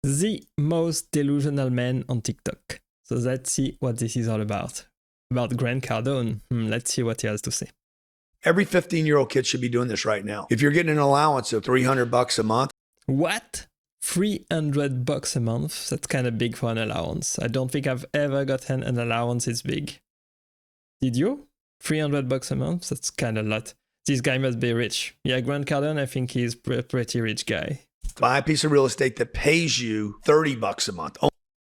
The most delusional man on TikTok. So let's see what this is all about. About Grant Cardone. Let's see what he has to say. Every 15-year-old kid should be doing this right now. If you're getting an allowance of $300 a month. What? $300 a month? That's kind of big for an allowance. I don't think I've ever gotten an allowance this big. Did you? $300 a month? That's kind of a lot. This guy must be rich. Yeah, Grant Cardone, I think he's a pretty rich guy. Buy a piece of real estate that pays you $30 a month.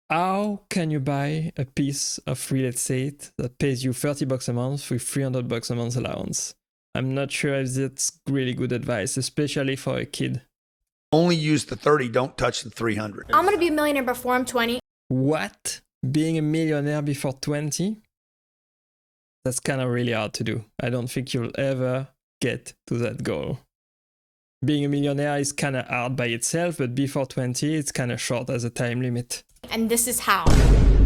How can you buy a piece of real estate that pays you $30 a month with $300 a month allowance? I'm not sure if that's really good advice, especially for a kid. Only use the 30, don't touch the 300. I'm gonna be a millionaire before I'm 20. What? Being a millionaire before 20? That's kind of really hard to do. I don't think you'll ever get to that goal. Being a millionaire is kind of hard by itself, but before 20, it's kind of short as a time limit. And this is how.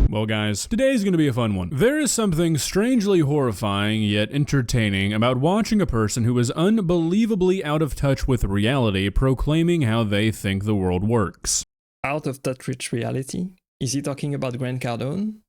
Well guys, today's gonna be a fun one. There is something strangely horrifying yet entertaining about watching a person who is unbelievably out of touch with reality proclaiming how they think the world works. Out of touch with reality? Is he talking about Grant Cardone?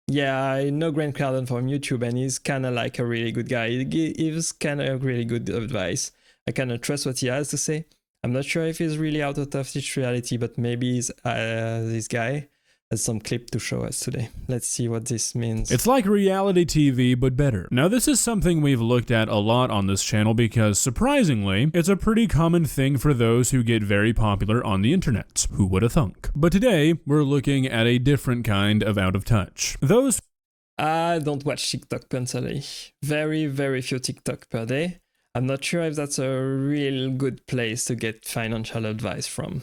Yeah, I know Grant Cardone from YouTube and he's kind of like a really good guy. He gives kind of really good advice. I kind of trust what he has to say. I'm not sure if he's really out of touch with reality, but maybe he's, this guy has some clip to show us today. Let's see what this means. It's like reality TV, but better. Now, this is something we've looked at a lot on this channel because, surprisingly, it's a pretty common thing for those who get very popular on the internet. Who would have thunk? But today, we're looking at a different kind of out of touch. Those... I don't watch TikTok personally. Very, very few TikTok per day. I'm not sure if that's a real good place to get financial advice from.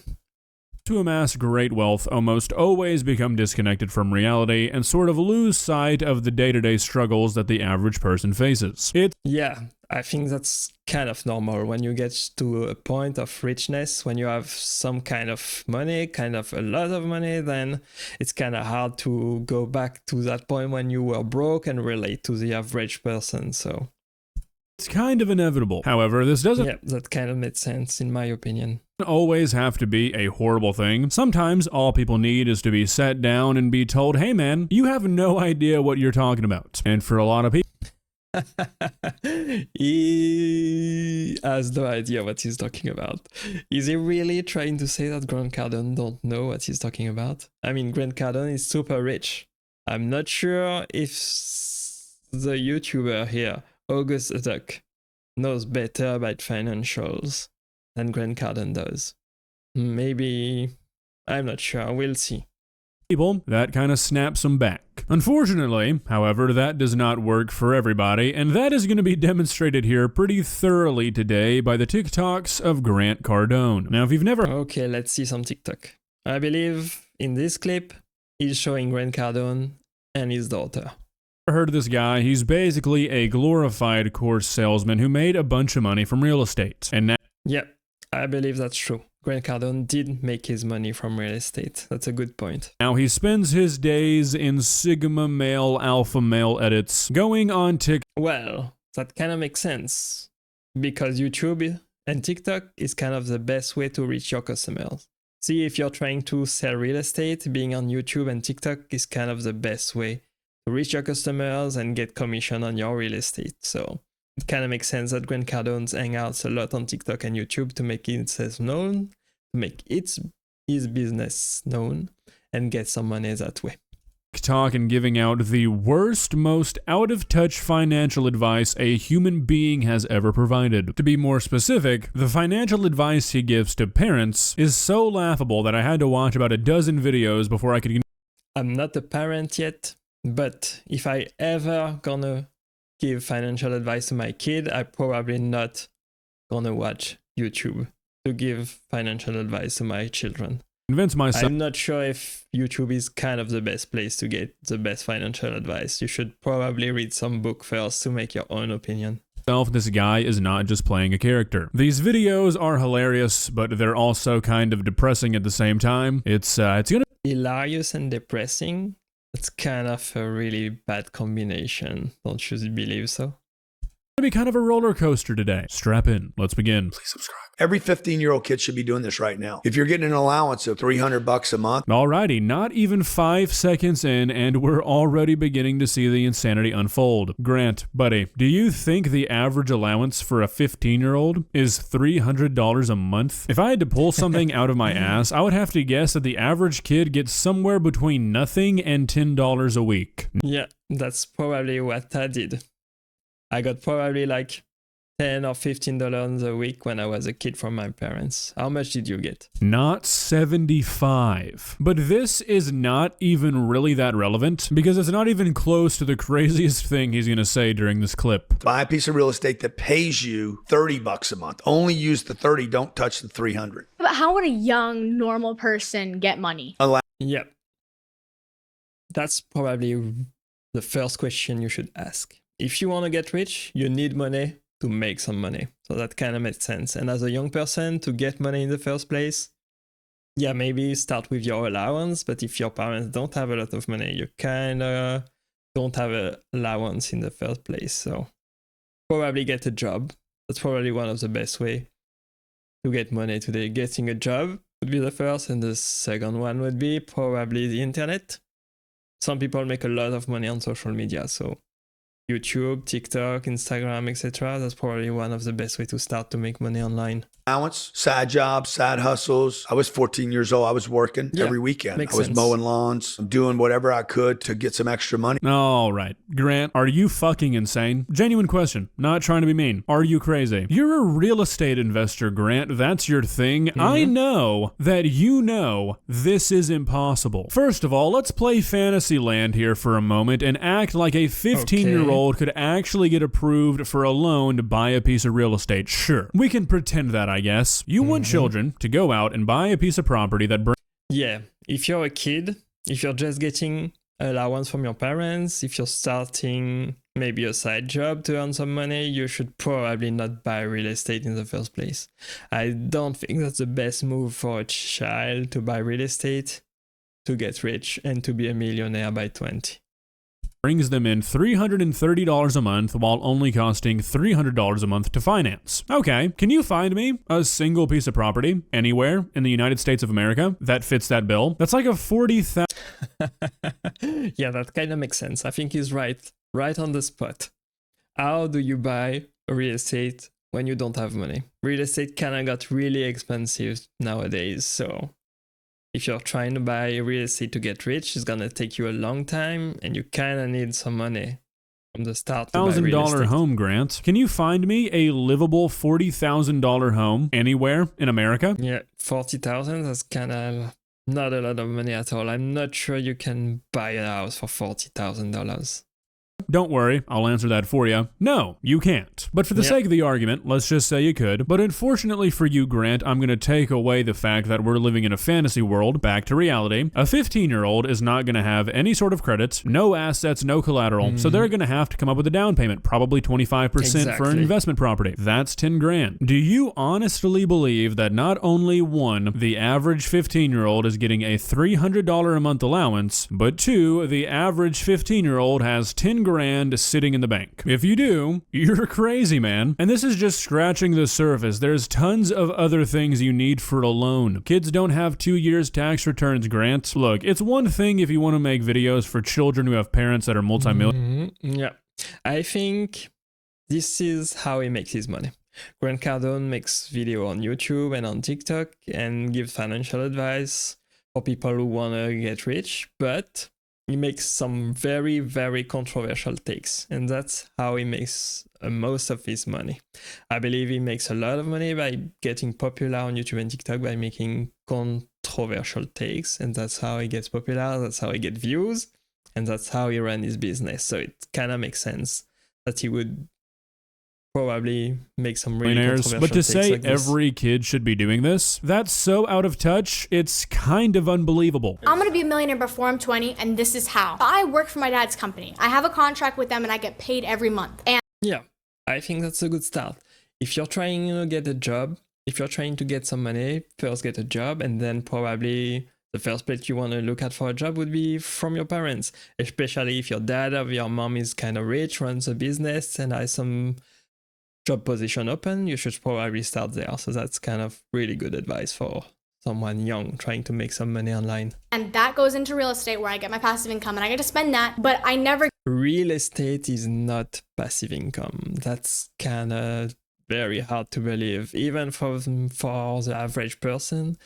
To amass great wealth almost always become disconnected from reality and sort of lose sight of the day-to-day struggles that the average person faces. Yeah, I think that's kind of normal when you get to a point of richness, when you have some kind of money, kind of a lot of money, then it's kind of hard to go back to that point when you were broke and relate to the average person, so... It's kind of inevitable. However, this doesn't... Yeah, that kind of makes sense in my opinion. Always have to be a horrible thing. Sometimes all people need is to be sat down and be told, hey man, you have no idea what you're talking about. And for a lot of people... He has no idea what he's talking about. Is he really trying to say that Grant Cardone don't know what he's talking about? I mean, Grant Cardone is super rich. I'm not sure if the YouTuber here, August the Duck, knows better about financials than Grant Cardone does. Maybe, I'm not sure, we'll see. People, that kind of snaps them back. Unfortunately, however, that does not work for everybody, and that is going to be demonstrated here pretty thoroughly today by the TikToks of Grant Cardone. Now, if you've never... Okay, let's see some TikTok. I believe in this clip, he's showing Grant Cardone and his daughter. Heard of this guy? He's basically a glorified course salesman who made a bunch of money from real estate. And now... Yeah, I believe that's true. Grant Cardone did make his money from real estate. That's a good point. Now he spends his days in Sigma male, alpha male edits, going on TikTok. Well, that kind of makes sense. Because YouTube and TikTok is kind of the best way to reach your customers. See, if you're trying to sell real estate, being on YouTube and TikTok is kind of the best way to reach your customers and get commission on your real estate. So it kind of makes sense that Grant Cardone hangs out a lot on TikTok and YouTube to make himself known, to make his business known, and get some money that way. TikTok and giving out the worst, most out-of-touch financial advice a human being has ever provided. To be more specific, the financial advice he gives to parents is so laughable that I had to watch about a dozen videos before I could... I'm not a parent yet, but if I ever gonna give financial advice to my kid, I probably not gonna watch YouTube to give financial advice to my children. Convince myself. I'm not sure if YouTube is kind of the best place to get the best financial advice. You should probably read some book first to make your own opinion. This guy is not just playing a character. These videos are hilarious, but they're also kind of depressing at the same time. It's gonna... Hilarious and depressing? It's kind of a really bad combination, don't you believe so? Be kind of a roller coaster today. Strap in. Let's begin. Please subscribe. Every 15-year-old kid should be doing this right now. If you're getting an allowance of $300 a month, Alrighty, not even 5 seconds in, and we're already beginning to see the insanity unfold. Grant, buddy, do you think the average allowance for a 15-year-old is $300 a month? If I had to pull something out of my ass, I would have to guess that the average kid gets somewhere between nothing and $10 a week. Yeah, that's probably what I did. I got probably like $10 or $15 a week when I was a kid from my parents. How much did you get? Not 75. But this is not even really that relevant because it's not even close to the craziest thing he's going to say during this clip. buy a piece of real estate that pays you $30 a month. Only use the 30, don't touch the 300. But how would a young, normal person get money? Yep. That's probably the first question you should ask. If you want to get rich, you need money to make some money. So that kind of makes sense. And as a young person, to get money in the first place, yeah, maybe start with your allowance. But if your parents don't have a lot of money, you kind of don't have an allowance in the first place. So probably get a job. That's probably one of the best way to get money today. Getting a job would be the first. And the second one would be probably the internet. Some people make a lot of money on social media. So YouTube, TikTok, Instagram, etc. That's probably one of the best way to start to make money online. Allowance, side jobs, side hustles. I was 14 years old. I was working every weekend. I was mowing lawns, doing whatever I could to get some extra money. All right. Grant, are you fucking insane? Genuine question. Not trying to be mean. Are you crazy? You're a real estate investor, Grant. That's your thing. I know that you know this is impossible. First of all, let's play fantasy land here for a moment and act like a 15-year-old could actually get approved for a loan to buy a piece of real estate. Sure. We can pretend that, I guess. You want children to go out and buy a piece of property that Yeah, if you're a kid, if you're just getting allowance from your parents, if you're starting maybe a side job to earn some money, you should probably not buy real estate in the first place. I don't think that's the best move for a child to buy real estate, to get rich, and to be a millionaire by 20. brings them in $330 a month while only costing $300 a month to finance. Okay, can you find me a single piece of property anywhere in the United States of America that fits that bill? That's like a $40,000. Yeah, that kind of makes sense. I think he's right on the spot. How do you buy real estate when you don't have money? Real estate kind of got really expensive nowadays, so if you're trying to buy real estate to get rich, it's gonna take you a long time, and you kind of need some money from the start to buy real estate. $1,000 home, Grant. Can you find me a livable $40,000 home anywhere in America? Yeah, 40,000. That's kind of not a lot of money at all. I'm not sure you can buy a house for $40,000. Don't worry, I'll answer that for you. No, you can't. But for the sake of the argument, let's just say you could. But unfortunately for you, Grant, I'm going to take away the fact that we're living in a fantasy world. Back to reality. A 15-year-old is not going to have any sort of credits, no assets, no collateral. So they're going to have to come up with a down payment, probably 25% for an investment property. That's 10 grand. Do you honestly believe that not only one, the average 15-year-old is getting a $300 a month allowance, but two, the average 15-year-old has 10 grand sitting in the bank? If you do, you're crazy, man. And this is just scratching the surface. There's tons of other things you need for a loan. Kids don't have 2 years tax returns, Grant. Look, it's one thing if you want to make videos for children who have parents that are multi-million. Yeah, I think this is how he makes his money. Grant Cardone makes video on YouTube and on TikTok and gives financial advice for people who want to get rich, but he makes some very, very controversial takes, and that's how he makes most of his money. I believe he makes a lot of money by getting popular on YouTube and TikTok by making controversial takes, and that's how he gets popular, that's how he gets views, and that's how he runs his business. So it kind of makes sense that he would probably make some really controversial but to takes say like this. every kid should be doing this, that's so out of touch, it's kind of unbelievable. I'm gonna be a millionaire before I'm 20, and this is how. I work for my dad's company. I have a contract with them, and I get paid every month. And Yeah, I think that's a good start. If you're trying to get a job, if you're trying to get some money, first get a job, and then probably the first place you want to look at for a job would be from your parents, especially if your dad or your mom is kind of rich, runs a business, and has some job position open, you should probably start there. So that's kind of really good advice for someone young trying to make some money online. And that goes into real estate where I get my passive income and I get to spend that, but I never. Real estate is not passive income. That's kind of very hard to believe, even for the average person.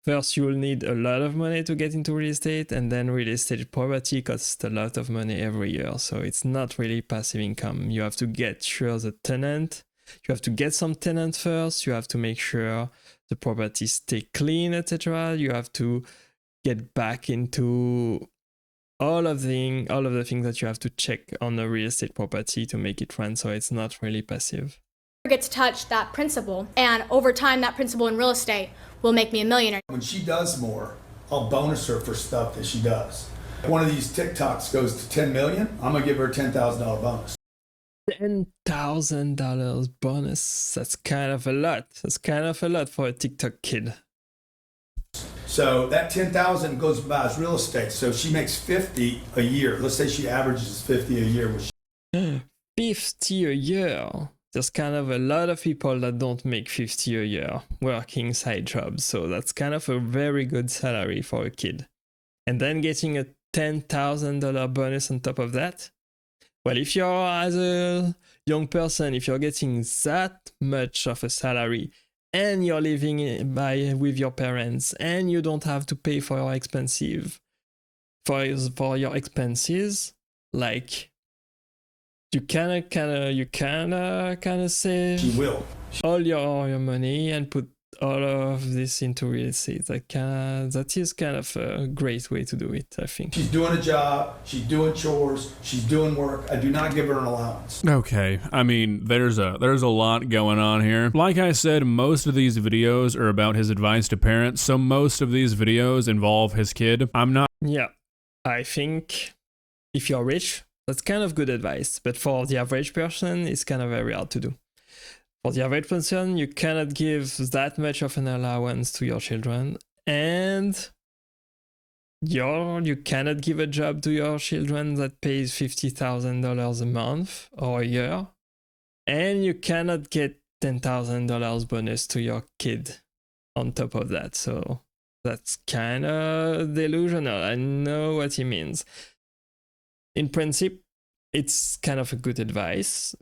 First, you will need a lot of money to get into real estate, and then real estate property costs a lot of money every year. So it's not really passive income. You have to get sure the tenant, you have to get some tenants first, you have to make sure the property stay clean, etc. You have to get back into all of the things that you have to check on a real estate property to make it run. So it's not really passive. Get to touch that principal, and over time that principal in real estate will make me a millionaire. When she does more, I'll bonus her for stuff that she does. If one of these TikToks goes to 10 million, I'm gonna give her a $10,000 bonus. $10,000 bonus, that's kind of a lot. That's kind of a lot for a TikTok kid. So that 10,000 goes by as real estate. So she makes 50 a year. Let's say she averages 50 a year. 50 a year. There's kind of a lot of people that don't make 50 a year working side jobs. So that's kind of a very good salary for a kid. And then getting a $10,000 bonus on top of that. Well, if you're as a young person, if you're getting that much of a salary and you're living with your parents and you don't have to pay for your expenses, like, you kinda save she will all your money and put all of this into real estate. That is kind of a great way to do it, I think. She's doing a job, she's doing chores, she's doing work. I do not give her an allowance. Okay, I mean, there's a lot going on here. Like I said, most of these videos are about his advice to parents, so most of these videos involve his kid. Yeah, I think if you're rich, that's kind of good advice, but for the average person, it's kind of very hard to do. For the average person, you cannot give that much of an allowance to your children, and you cannot give a job to your children that pays $50,000 a month or a year, and you cannot get $10,000 bonus to your kid on top of that. So that's kind of delusional. I know what he means. In principle, it's kind of a good advice.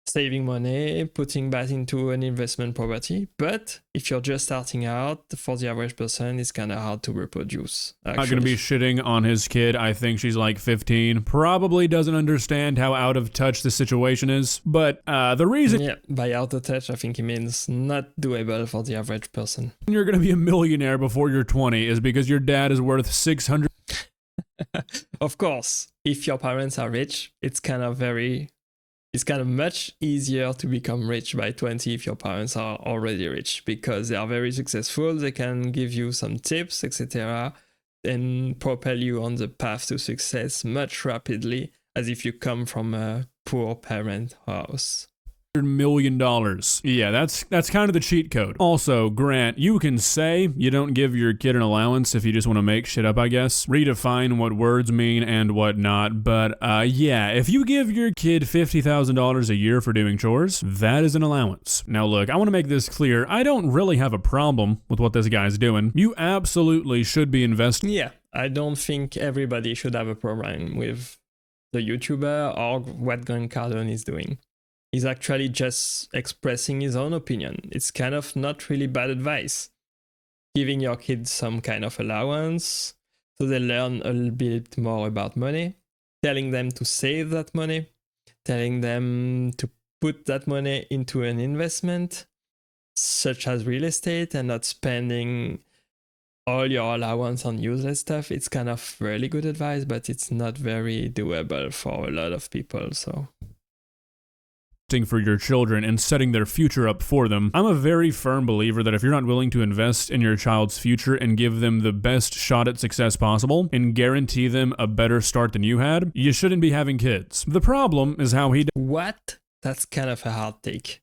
Saving money, putting that into an investment property. But if you're just starting out, for the average person, it's kind of hard to reproduce. I'm not going to be shitting on his kid. I think she's like 15. Probably doesn't understand how out of touch the situation is. But the reason... Yeah, by out of touch, I think he means not doable for the average person. You're going to be a millionaire before you're 20 is because your dad is worth 600... Of course, if your parents are rich, it's kind of much easier to become rich by 20 if your parents are already rich, because they are very successful. They can give you some tips, etc., and propel you on the path to success much rapidly as if you come from a poor parent house. $100 million. Yeah, that's kind of the cheat code. Also, Grant, you can say you don't give your kid an allowance if you just want to make shit up, I guess. Redefine what words mean and what not. But yeah, if you give your kid $50,000 a year for doing chores, that is an allowance. Now look, I want to make this clear. I don't really have a problem with what this guy's doing. You absolutely should be investing. Yeah, I don't think everybody should have a problem with the YouTuber or what Grant Cardone is doing. He's actually just expressing his own opinion. It's kind of not really bad advice. Giving your kids some kind of allowance so they learn a little bit more about money, telling them to save that money, telling them to put that money into an investment, such as real estate, and not spending all your allowance on useless stuff. It's kind of really good advice, but it's not very doable for a lot of people, so... For your children and setting their future up for them. I'm a very firm believer that if you're not willing to invest in your child's future and give them the best shot at success possible and guarantee them a better start than you had, you shouldn't be having kids. The problem is how he... What? That's kind of a hard take.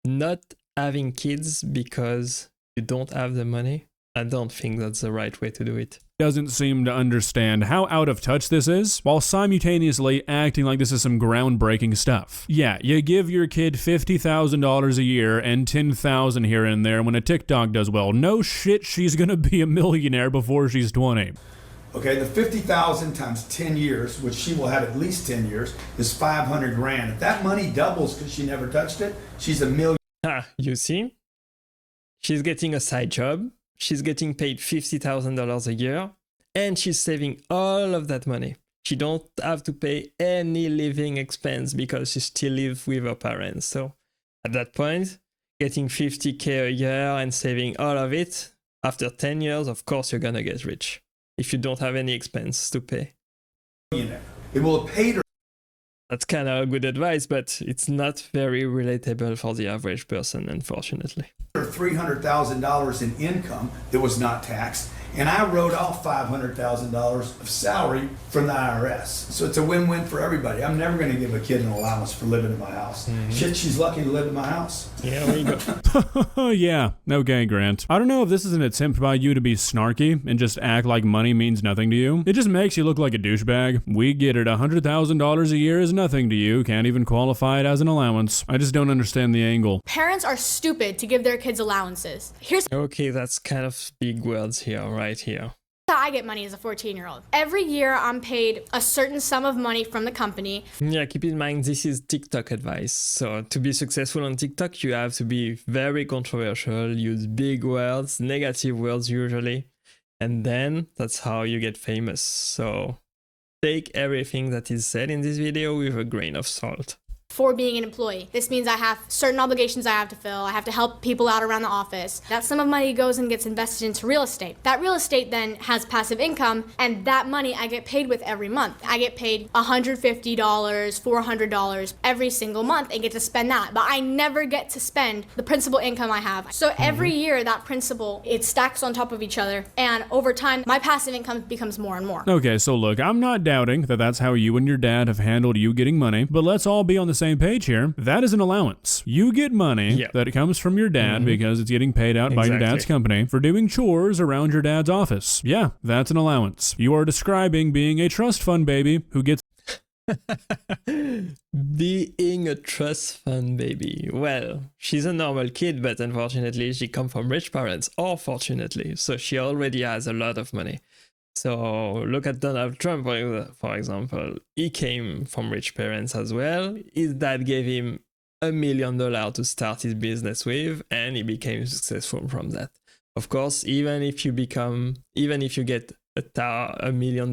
Not having kids because you don't have the money? I don't think that's the right way to do it. Doesn't seem to understand how out of touch this is, while simultaneously acting like this is some groundbreaking stuff. Yeah, you give your kid $50,000 a year and $10,000 here and there when a TikTok does well. No shit, she's gonna be a millionaire before she's 20. Okay, the 50,000 times 10 years, which she will have at least 10 years, is 500 grand. If that money doubles because she never touched it, she's a million. You see? She's getting a side job. She's getting paid $50,000 a year, and she's saving all of that money. She don't have to pay any living expense because she still lives with her parents. So at that point, getting $50K a year and saving all of it, after 10 years, of course you're gonna get rich if you don't have any expense to pay. It will have paid her. That's kind of good advice, but it's not very relatable for the average person, unfortunately. $300,000 in income that was not taxed, and I wrote off $500,000 of salary from the IRS. So it's a win-win for everybody. I'm never going to give a kid an allowance for living in my house. Shit, she's lucky to live in my house. Yeah, there you go. Yeah, okay, Grant. I don't know if this is an attempt by you to be snarky and just act like money means nothing to you. It just makes you look like a douchebag. We get it, $100,000 a year is nothing to you. Can't even qualify it as an allowance. I just don't understand the angle. Parents are stupid to give their kids allowances. Here's Okay, that's kind of big words here, right here. how I get money as a 14-year-old. Every year I'm paid a certain sum of money from the company. Yeah, keep in mind this is TikTok advice. So to be successful on TikTok, you have to be very controversial, use big words, negative words usually, and then that's how you get famous. So take everything that is said in this video with a grain of salt. For being an employee. This means I have certain obligations I have to fill. I have to help people out around the office. That sum of money goes and gets invested into real estate. That real estate then has passive income, and that money I get paid with every month. I get paid $150, $400 every single month and get to spend that. But I never get to spend the principal income I have. So every year that principal, it stacks on top of each other, and over time my passive income becomes more and more. Okay, so look, I'm not doubting that that's how you and your dad have handled you getting money, but let's all be on the same page here. That is an allowance. You get money that comes from your dad because it's getting paid out by your dad's company for doing chores around your dad's office. Yeah, that's an allowance. You are describing being a trust fund baby who gets Being a trust fund baby. Well, she's a normal kid, but unfortunately she comes from rich parents, or fortunately, so she already has a lot of money. So look at Donald Trump, for example. He came from rich parents as well. His dad gave him $1 million to start his business with, and he became successful from that. Of course, even if you get $1 million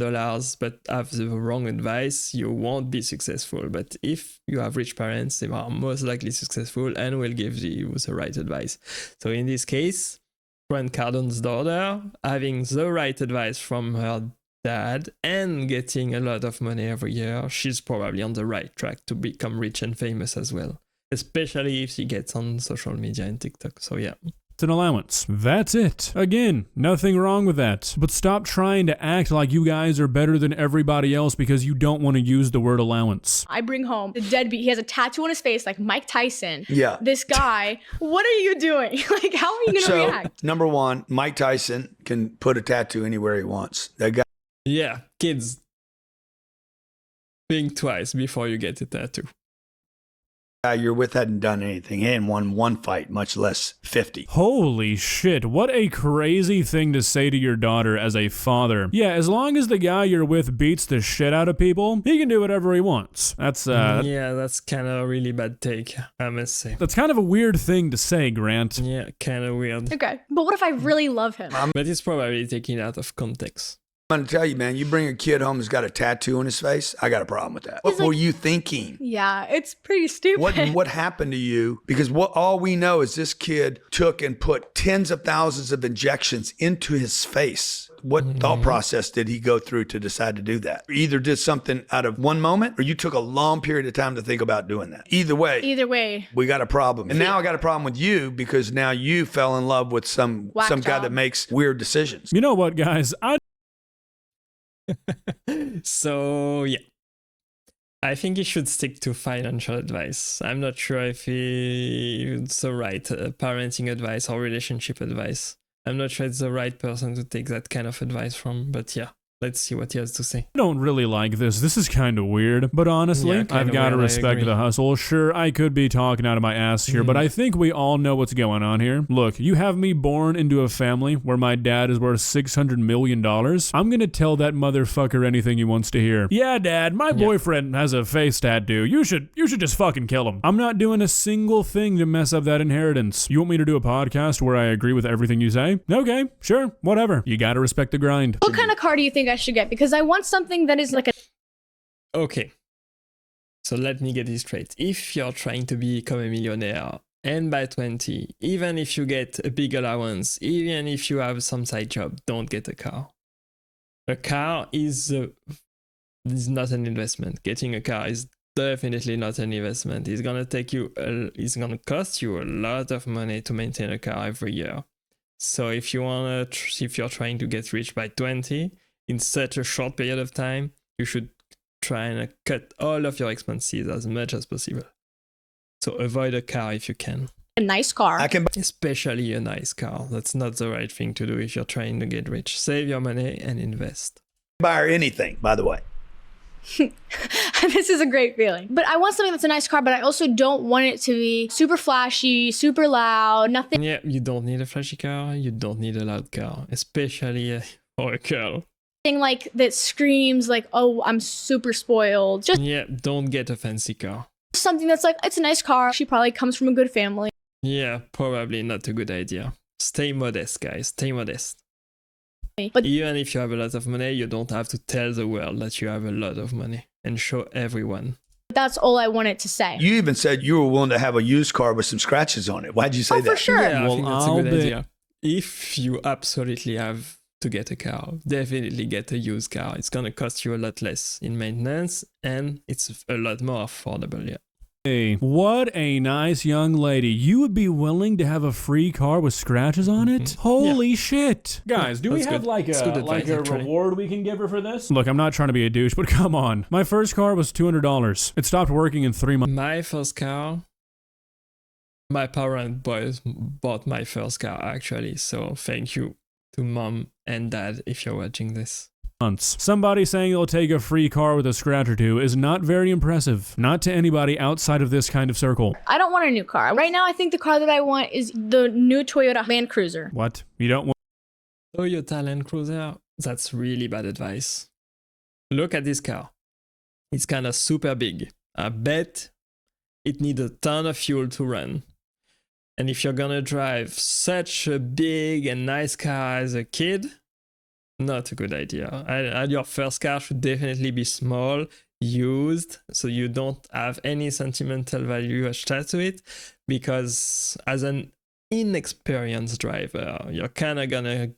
but have the wrong advice, you won't be successful. But if you have rich parents, they are most likely successful and will give you the right advice. So in this case, Grant Cardone's daughter, having the right advice from her dad and getting a lot of money every year, she's probably on the right track to become rich and famous as well, especially if she gets on social media and TikTok. So yeah. It's an allowance. That's it. Again, nothing wrong with that. But stop trying to act like you guys are better than everybody else because you don't want to use the word allowance. I bring home the deadbeat. He has a tattoo on his face like Mike Tyson. Yeah. This guy, what are you doing? Like, how are you going to react? Number one, Mike Tyson can put a tattoo anywhere he wants. That guy. Yeah, kids, think twice before you get a tattoo. You're with hadn't done anything. He hadn't won one fight, much less 50. Holy shit, what a crazy thing to say to your daughter as a father. Yeah, as long as the guy you're with beats the shit out of people, he can do whatever he wants. That's yeah, that's kind of a really bad take, I must say. That's kind of a weird thing to say, Grant. Yeah, kind of weird. Okay, but what if I really love him? But it's probably taken out of context. I'm going to tell you, man, you bring a kid home who's got a tattoo on his face, I got a problem with that. What were you thinking? Yeah, it's pretty stupid. What happened to you? Because all we know is this kid took and put tens of thousands of injections into his face. What thought process did he go through to decide to do that? You either did something out of one moment or you took a long period of time to think about doing that. Either way, we got a problem. And now I got a problem with you because now you fell in love with some guy that makes weird decisions. You know what, guys? So yeah, I think he should stick to financial advice. I'm not sure if it's the right parenting advice or relationship advice. I'm not sure it's the right person to take that kind of advice from, but yeah, let's see what he has to say. I don't really like this. This is kind of weird. But honestly, Yeah, kinda I've got to weird, I respect agree. the hustle. Sure, I could be talking out of my ass here, but I think we all know what's going on here. Look, you have me born into a family where my dad is worth $600 million. I'm going to tell that motherfucker anything he wants to hear. Yeah, Dad, my boyfriend has a face tattoo. You should just fucking kill him. I'm not doing a single thing to mess up that inheritance. You want me to do a podcast where I agree with everything you say? Okay, sure, whatever. You got to respect the grind. What kind of car do you think I should get? Because I want something that is like a Okay, so let me get this straight. If you're trying to become a millionaire and by 20, even if you get a big allowance, even if you have some side job, don't get a car. A car is not an investment. Getting a car is definitely not an investment. It's gonna cost you a lot of money to maintain a car every year. So if you're trying to get rich by 20 in such a short period of time, you should try and cut all of your expenses as much as possible. So avoid a car if you can. nice car. I can Especially a nice car. That's not the right thing to do if you're trying to get rich. Save your money and invest. buy her anything, by the way. This is a great feeling. But I want something that's a nice car, but I also don't want it to be super flashy, super loud, nothing Yeah, you don't need a flashy car. You don't need a loud car, especially for a girl. like that screams like, oh, I'm super spoiled. Just Yeah, don't get a fancy car. something that's like, it's a nice car. She probably comes from a good family. Yeah, probably not a good idea. Stay modest, guys. Stay modest. But Even if you have a lot of money, you don't have to tell the world that you have a lot of money and show everyone. that's all I wanted to say. You even said you were willing to have a used car with some scratches on it. Why'd you say Oh, that? for sure. Yeah, I Well, think that's a I'll good bet- idea. If you absolutely have to get a car, definitely get a used car. It's gonna cost you a lot less in maintenance and it's a lot more affordable, yeah. Hey, what a nice young lady. You would be willing to have a free car with scratches on it? Holy shit. Guys, do we That's have good. like It's good a advice, actually. reward we can give her for this? Look, I'm not trying to be a douche, but come on. My first car was $200. It stopped working in 3 months. My first car, my parents bought my first car actually, so thank you to mom and dad if you're watching this. Somebody saying they'll take a free car with a scratch or two is not very impressive. Not to anybody outside of this kind of circle. I don't want a new car. Right now, I think the car that I want is the new Toyota Land Cruiser. What? You don't want Toyota Land Cruiser, that's really bad advice. Look at this car. It's kind of super big. I bet it needs a ton of fuel to run. And if you're gonna drive such a big and nice car as a kid, not a good idea. And your first car should definitely be small, used, so you don't have any sentimental value attached to it, because as an inexperienced driver, you're kind of gonna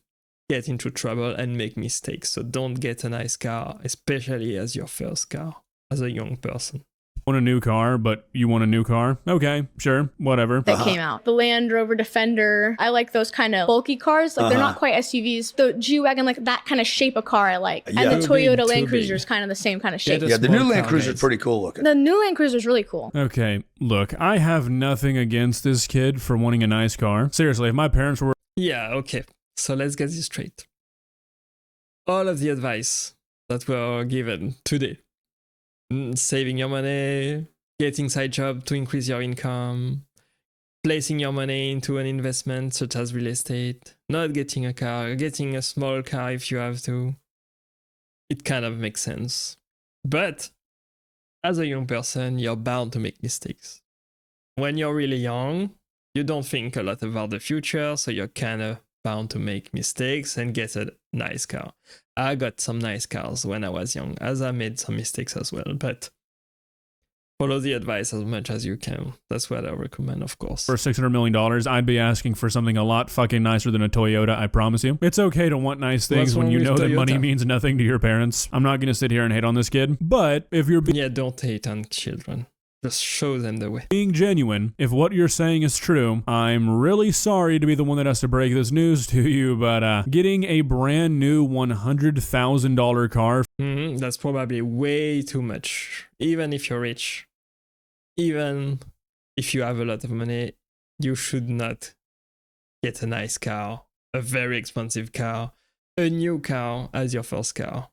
get into trouble and make mistakes. So don't get a nice car, especially as your first car, as a young person. a new car, but you want a new car? Okay, sure, whatever. That came out. The Land Rover Defender. I like those kind of bulky cars. Like they're not quite SUVs. The G-Wagon, like that kind of shape of car I like. Yeah. And the Too big, Toyota too Land big. Cruiser is kind of the same kind of shape. Get a Yeah, the small new Land car, Cruiser is guys. pretty cool looking. The new Land Cruiser is really cool. Okay, look, I have nothing against this kid for wanting a nice car. Seriously, if my parents were Yeah, okay. So let's get this straight. All of the advice that were given today, saving your money, getting side job to increase your income, placing your money into an investment such as real estate, not getting a car, getting a small car if you have to, it kind of makes sense. But as a young person, you're bound to make mistakes. When you're really young, you don't think a lot about the future, so you're kind of bound to make mistakes and get a nice car. I got some nice cars when I was young, as I made some mistakes as well, but follow the advice as much as you can. That's what I recommend, of course. $600 million, I'd be asking for something a lot fucking nicer than a Toyota, I promise you. It's okay to want nice things What's when wrong you with know that money Toyota? means nothing to your parents. I'm not gonna sit here and hate on this kid, but if you're Yeah, don't hate on children. Just show them the way. being genuine, if what you're saying is true, I'm really sorry to be the one that has to break this news to you, but getting a brand new $100,000 car That's probably way too much. Even if you're rich, even if you have a lot of money, you should not get a nice car, a very expensive car, a new car as your first car.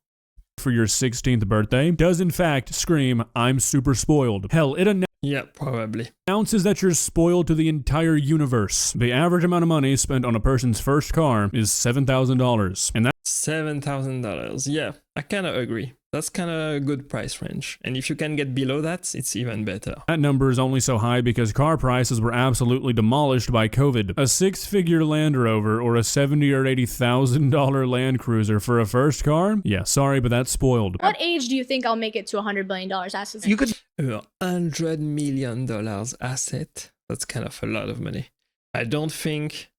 For your 16th birthday does in fact scream, I'm super spoiled. Hell, it Yeah, probably. announces that you're spoiled to the entire universe. The average amount of money spent on a person's first car is $7,000. And $7,000. Yeah, I kind of agree. That's kind of a good price range. And if you can get below that, it's even better. that number is only so high because car prices were absolutely demolished by COVID. A six-figure Land Rover or a $70,000 or $80,000 Land Cruiser for a first car? Yeah, sorry, but that's spoiled. What age do you think I'll make it to $100 billion assets? You could $100 million asset. That's kind of a lot of money. I don't think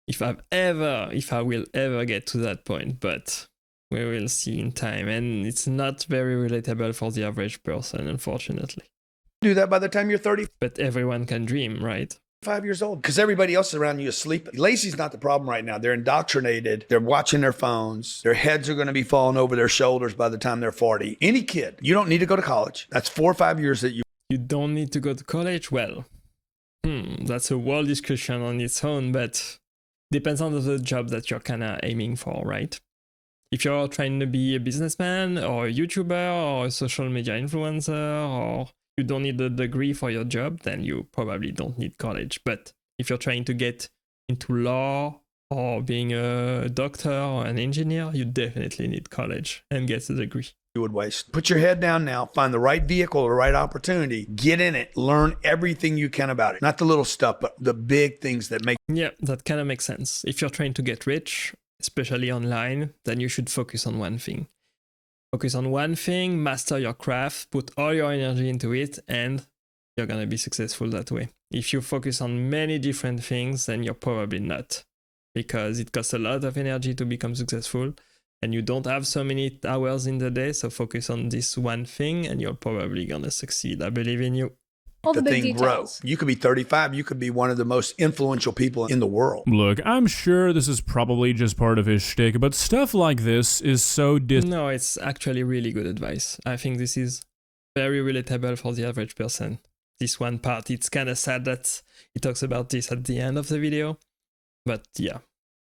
if I will ever get to that point, but we will see in time. And it's not very relatable for the average person, unfortunately. do that by the time you're 35 But everyone can dream, right? years old because everybody else around you is sleeping. Lazy's not the problem right now. They're indoctrinated. They're watching their phones. Their heads are going to be falling over their shoulders by the time they're 40. Any kid, you don't need to go to college. That's 4 or 5 years that you You don't need to go to college? Well, that's a whole discussion on its own, but depends on the job that you're kind of aiming for, right? If you're trying to be a businessman or a YouTuber or a social media influencer, or you don't need a degree for your job, then you probably don't need college. But if you're trying to get into law or being a doctor or an engineer, you definitely need college and get a degree. would waste. Put your head down now, find the right vehicle, the right opportunity, get in it, learn everything you can about it. Not the little stuff, but the big things that make. Yeah, that kind of makes sense. If you're trying to get rich, especially online, then you should focus on one thing. Focus on one thing, master your craft, put all your energy into it, and you're going to be successful that way. If you focus on many different things, then you're probably not, because it costs a lot of energy to become successful, and you don't have so many hours in the day, so focus on this one thing, and you're probably going to succeed. I believe in you. All the big thing details. grow. You could be 35. You could be one of the most influential people in the world. Look, I'm sure this is probably just part of his shtick, but stuff like this is so No, it's actually really good advice. I think this is very relatable for the average person. This one part, it's kind of sad that he talks about this at the end of the video, but yeah,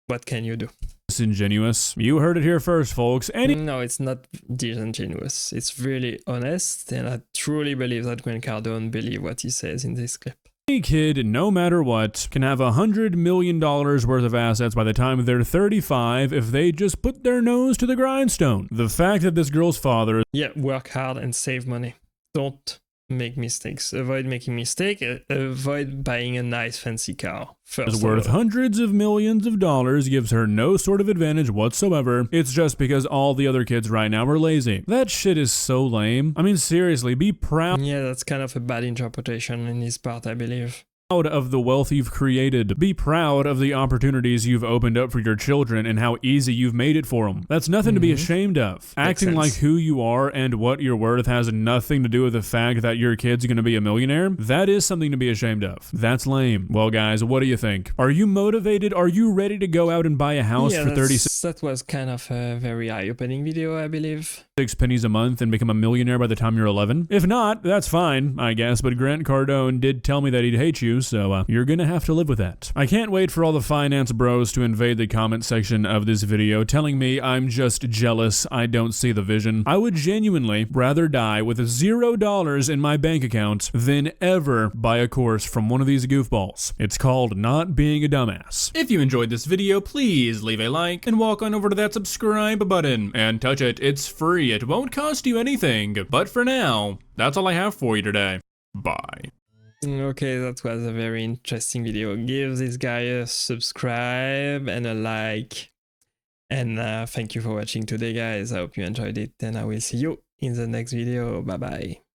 what can you do? disingenuous. You heard it here first, folks. No, it's not disingenuous. It's really honest, and I truly believe that Grant Cardone believes what he says in this clip. Any kid, no matter what, can have $100 million worth of assets by the time they're 35 if they just put their nose to the grindstone. The fact that this girl's father Yeah, work hard and save money. Don't make mistakes. Avoid making mistakes. Avoid buying a nice fancy car. First is worth hundreds of millions of dollars gives her no sort of advantage whatsoever. It's just because all the other kids right now are lazy. That shit is so lame. I mean, seriously, be proud Yeah, that's kind of a bad interpretation in his part, I believe. of the wealth you've created. Be proud of the opportunities you've opened up for your children and how easy you've made it for them. That's nothing to be ashamed of. Acting like who you are and what you're worth has nothing to do with the fact that your kid's going to be a millionaire. That is something to be ashamed of. That's lame. Well, guys, what do you think? Are you motivated? Are you ready to go out and buy a house for 36 That was kind of a very eye-opening video, I believe. pennies a month and become a millionaire by the time you're 11? If not, that's fine, I guess, but Grant Cardone did tell me that he'd hate you, so you're gonna have to live with that. I can't wait for all the finance bros to invade the comment section of this video telling me I'm just jealous, I don't see the vision. I would genuinely rather die with $0 in my bank account than ever buy a course from one of these goofballs. It's called not being a dumbass. If you enjoyed this video, please leave a like and walk on over to that subscribe button and touch it. It's free. It won't cost you anything. But for now, that's all I have for you today. Bye. Okay, that was a very interesting video. Give this guy a subscribe and a like. And thank you for watching today, guys. I hope you enjoyed it, and I will see you in the next video. Bye-bye.